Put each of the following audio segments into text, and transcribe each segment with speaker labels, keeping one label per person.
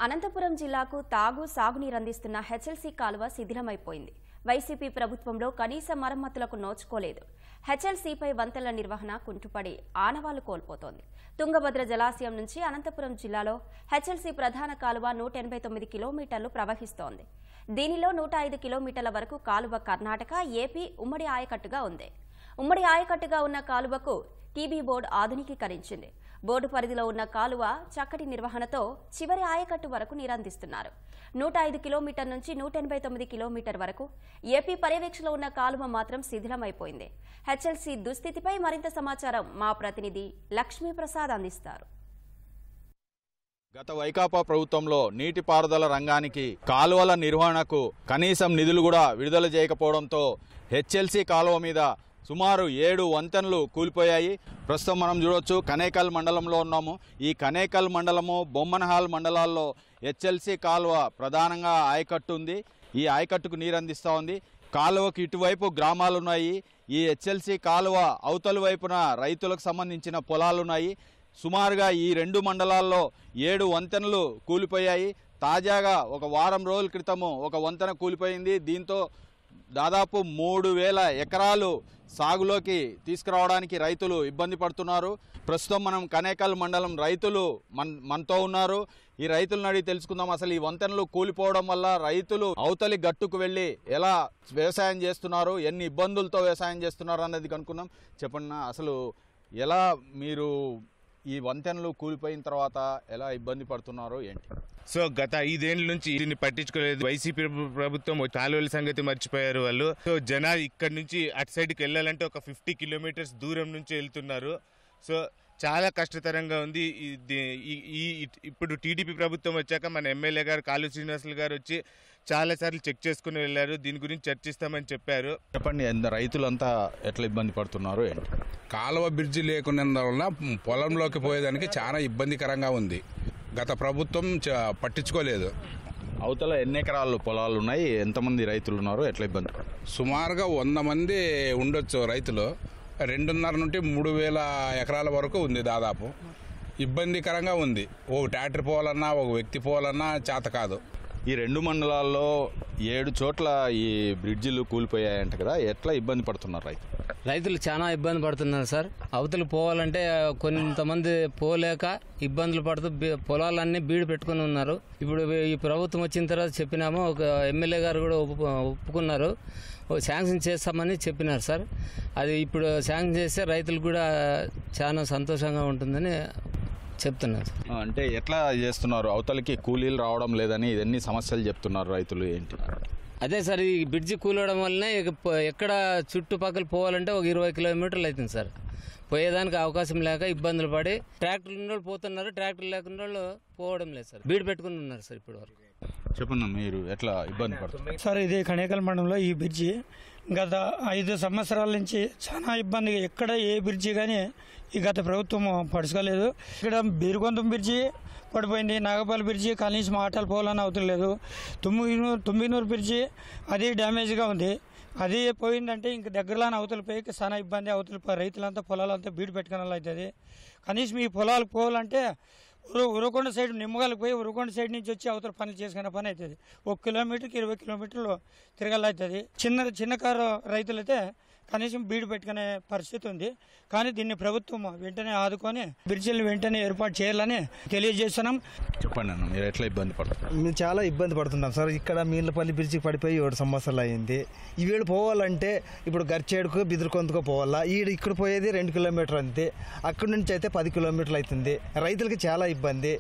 Speaker 1: అనంతపురం జిల్లాకు తాగు సాగునీరందిస్తున్న హెచ్ఎల్సీ కాలువ శిథిలమైపోయింది. వైసీపీ ప్రభుత్వంలో కనీస మరమ్మతులకు నోచుకోలేదు. హెచ్ఎల్సీపై వంతెనల నిర్వహణ కుంటుపడి ఆనవాళ్లు కోల్పోతోంది. తుంగభద్ర జలాశయం నుంచి అనంతపురం జిల్లాలో హెచ్ఎల్సీ ప్రధాన కాలువ 189 కిలోమీటర్లు ప్రవహిస్తోంది. దీనిలో 105 కిలోమీటర్ల వరకు కాలువ కర్ణాటక, ఏపీ ఉమ్మడి ఆయకట్టుగా ఉంది. ఉమ్మడి ఆయకట్టుగా ఉన్న కాలువకు టీబీ బోర్డు ఆధునికీకరించింది. బోర్డు పరిధిలో ఉన్న కాలువ చక్కటి నిర్వహణతో చివరి ఆయకట్టు వరకు నీరందిస్తున్నారు. 105 కిలోమీటర్ నుంచి 189 కిలోమీటర్ వరకు ఏపీ పర్యవేక్షణలో ఉన్న కాలువ మాత్రం శిథిలమైపోయింది. హెచ్ఎల్సీ దుస్థితిపై మరింత సమాచారం మా ప్రతినిధి లక్ష్మీప్రసాద్ అందిస్తారు.
Speaker 2: గత వైకాపా ప్రభుత్వంలో నీటిపారుదల రంగానికి కాలువల నిర్వహణకు కనీసం నిధులు కూడా విడుదల చేయకపోవడంతో హెచ్ఎల్సీ కాలువ మీద సుమారు 7 వంతెనలు కూలిపోయాయి. ప్రస్తుతం మనం చూడొచ్చు కనేకల్ మండలంలో ఉన్నాము. ఈ కనేకల్ మండలము, బొమ్మనహాల్ మండలాల్లో హెచ్ఎల్సీ కాలువ ప్రధానంగా ఆయకట్టు ఉంది. ఈ ఆయకట్టుకు నీరు అందిస్తూ ఉంది. కాలువకు ఇటువైపు గ్రామాలు ఉన్నాయి. ఈ హెచ్ఎల్సీ కాలువ అవతలి వైపున రైతులకు సంబంధించిన పొలాలున్నాయి. సుమారుగా ఈ 2 మండలాల్లో 7 వంతెనలు కూలిపోయాయి. తాజాగా ఒక వారం రోజుల క్రితము ఒక వంతెన కూలిపోయింది. దీంతో దాదాపు 3000 ఎకరాలు సాగులోకి తీసుకురావడానికి రైతులు ఇబ్బంది పడుతున్నారు. ప్రస్తుతం మనం కనేకల్ మండలం రైతులు మనతో ఉన్నారు. ఈ రైతులను అడిగి తెలుసుకుందాం. అసలు ఈ వంతెనలు కూలిపోవడం వల్ల రైతులు అవతలి గట్టుకు వెళ్ళి ఎలా వ్యవసాయం చేస్తున్నారు, ఎన్ని ఇబ్బందులతో వ్యవసాయం చేస్తున్నారు అన్నది కనుక్కున్నాం. చెప్పండి, అసలు ఎలా మీరు ఈ వంతెనలు కూలిపోయిన తర్వాత ఎలా ఇబ్బంది పడుతున్నారు ఏంటి?
Speaker 3: సో గత 5 ఏళ్ల నుంచి దీన్ని పట్టించుకోలేదు. వైసీపీ ప్రభుత్వం కాలువల సంగతి మర్చిపోయారు వాళ్ళు. సో జనాలు ఇక్కడ నుంచి అటు సైడ్కి వెళ్ళాలంటే ఒక 50 కిలోమీటర్స్ దూరం నుంచి వెళ్తున్నారు. సో చాలా కష్టతరంగా ఉంది. ఇప్పుడు టీడీపీ ప్రభుత్వం వచ్చాక మన ఎమ్మెల్యే గారు కాళూ శ్రీనివాసులు గారు వచ్చి చాలాసార్లు చెక్ చేసుకుని వెళ్ళారు. దీని గురించి చర్చిస్తామని చెప్పారు.
Speaker 2: చెప్పండి, రైతులంతా ఎట్లా ఇబ్బంది పడుతున్నారు ఏంటి?
Speaker 4: కాలువ బ్రిడ్జి లేకున్నందువలన పొలంలోకి పోయేదానికి చాలా ఇబ్బందికరంగా ఉంది. గత ప్రభుత్వం పట్టించుకోలేదు.
Speaker 2: అవతల ఎన్ని ఎకరాలు పొలాలు ఉన్నాయి, ఎంతమంది రైతులు ఉన్నారు, ఎట్లా ఇబ్బంది?
Speaker 4: సుమారుగా 100 మంది ఉండొచ్చు రైతులు. 2.5 నుండి 3000 ఎకరాల వరకు ఉంది. దాదాపు ఇబ్బందికరంగా ఉంది. ఒక ట్రాక్టర్ పోవాలన్నా, ఒక వ్యక్తి పోవాలన్నా చేత కాదు.
Speaker 2: ఈ 2 మండలాల్లో 7 చోట్ల ఈ బ్రిడ్జిలు కూలిపోయాయంట కదా, ఎట్లా ఇబ్బంది పడుతున్నారు
Speaker 5: రైతులు? చాలా ఇబ్బంది పడుతున్నారు సార్. అవతలు పోవాలంటే కొంతమంది పోలేక ఇబ్బందులు పడుతూ పొలాలన్నీ బీడు పెట్టుకుని ఉన్నారు. ఇప్పుడు ఈ ప్రభుత్వం వచ్చిన తర్వాత చెప్పినాము, ఒక ఎమ్మెల్యే గారు కూడా ఒప్పుకున్నారు, శాంక్షన్ చేస్తామని చెప్పినారు సార్. అది ఇప్పుడు శాంక్షన్ చేస్తే రైతులు కూడా చాలా సంతోషంగా ఉంటుందని చెప్తున్నారు.
Speaker 2: అంటే ఎట్లా చేస్తున్నారు? అవతలకి కూలీలు రావడం లేదని ఇవన్నీ సమస్యలు చెప్తున్నారు రైతులు. ఏంటి?
Speaker 5: అదే సార్, ఈ బ్రిడ్జి కూలవడం వల్లనే ఎక్కడ చుట్టుపక్కల పోవాలంటే ఒక 20 కిలోమీటర్లు అవుతుంది సార్. పోయేదానికి అవకాశం లేక ఇబ్బందులు పడి ట్రాక్టర్లు ఉన్న వాళ్ళు పోతున్నారు, ట్రాక్టర్ లేకుండా వాళ్ళు పోవడం లేదు సార్. బీడు పెట్టుకుని ఉన్నారు సార్ ఇప్పటి వరకు.
Speaker 2: చెప్పండి, మీరు ఎట్లా ఇబ్బంది పడుతున్నారు
Speaker 6: సార్? ఇది కనేకల్ మండలంలో ఈ బ్రిడ్జి గత 5 సంవత్సరాల నుంచి చాలా ఇబ్బంది. ఎక్కడ ఏ బ్రిడ్జి కానీ ఈ గత ప్రభుత్వం పడుచుకోలేదు. ఇక్కడ బీరుగొంతం బ్రిడ్జి పడిపోయింది, నాగపల్లి బ్రిడ్జి కనీసం ఆటలు పోవాలని అవుతలేదు. తుమ్మినూరు బ్రిడ్జి అది డ్యామేజ్గా ఉంది. అది పోయిందంటే ఇంక దగ్గరలోనే అవతల పోయి చాలా ఇబ్బంది. అవతల రైతులంతా పొలాలంతా బీడు పెట్టుకునే అవుతుంది. కనీసం ఈ పొలాలకు పోవాలంటే ఉరవకొండ సైడ్ నిమ్మగాలకు పోయి ఉరవకొండ సైడ్ నుంచి వచ్చి అవతల పనులు చేసుకునే పని అవుతుంది. 1 కిలోమీటర్కి 20 కిలోమీటర్లు తిరగాలవుతుంది. చిన్న కారు రైతులైతే కనీసం బీడు పెట్టుకునే పరిస్థితి ఉంది. కానీ దీన్ని ప్రభుత్వం వెంటనే ఆదుకొని బ్రిడ్జిలను వెంటనే ఏర్పాటు చేయాలని తెలియజేస్తున్నాం.
Speaker 2: చెప్పండి అన్న, మీరు ఎట్లా ఇబ్బంది పడుతున్నారు?
Speaker 7: మేము చాలా ఇబ్బంది పడుతున్నాం సార్. ఇక్కడ మీర్లపల్లి బ్రిడ్జికి పడిపోయి 7 సంవత్సరాలు అయింది. ఈవేళ పోవాలంటే ఇప్పుడు గర్చేడుకు బిదురుకొంతకు పోవాలా. ఇక్కడ పోయేది 2 కిలోమీటర్లు అంతే. అక్కడి నుంచి అయితే 10 కిలోమీటర్లు అవుతుంది. రైతులకి చాలా ఇబ్బంది.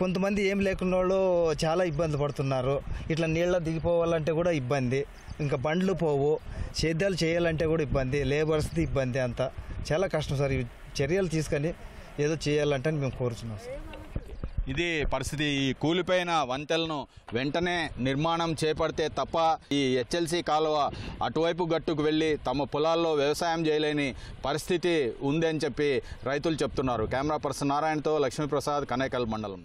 Speaker 7: కొంతమంది ఏం లేకున్న వాళ్ళు చాలా ఇబ్బంది పడుతున్నారు. ఇట్లా నీళ్ళ దిగిపోవాలంటే కూడా ఇబ్బంది. ఇంకా బండ్లు పోవు, సేద్యాలు చేయాలంటే కూడా ఇబ్బంది, లేబర్స్ది ఇబ్బంది. అంతా చాలా కష్టం సార్. ఈ చర్యలు తీసుకొని ఏదో చేయాలంటే మేము కోరుతున్నాం సార్.
Speaker 2: ఇది పరిస్థితి. ఈ కూలిపోయిన వంతెనలను వెంటనే నిర్మాణం చేపడితే తప్ప ఈ హెచ్ఎల్సీ కాలువ అటువైపు గట్టుకు వెళ్ళి తమ పొలాల్లో వ్యవసాయం చేయలేని పరిస్థితి ఉంది అని చెప్పి రైతులు చెప్తున్నారు. కెమెరా పర్సన్ నారాయణతో లక్ష్మీప్రసాద్, కనేకల్ మండలం.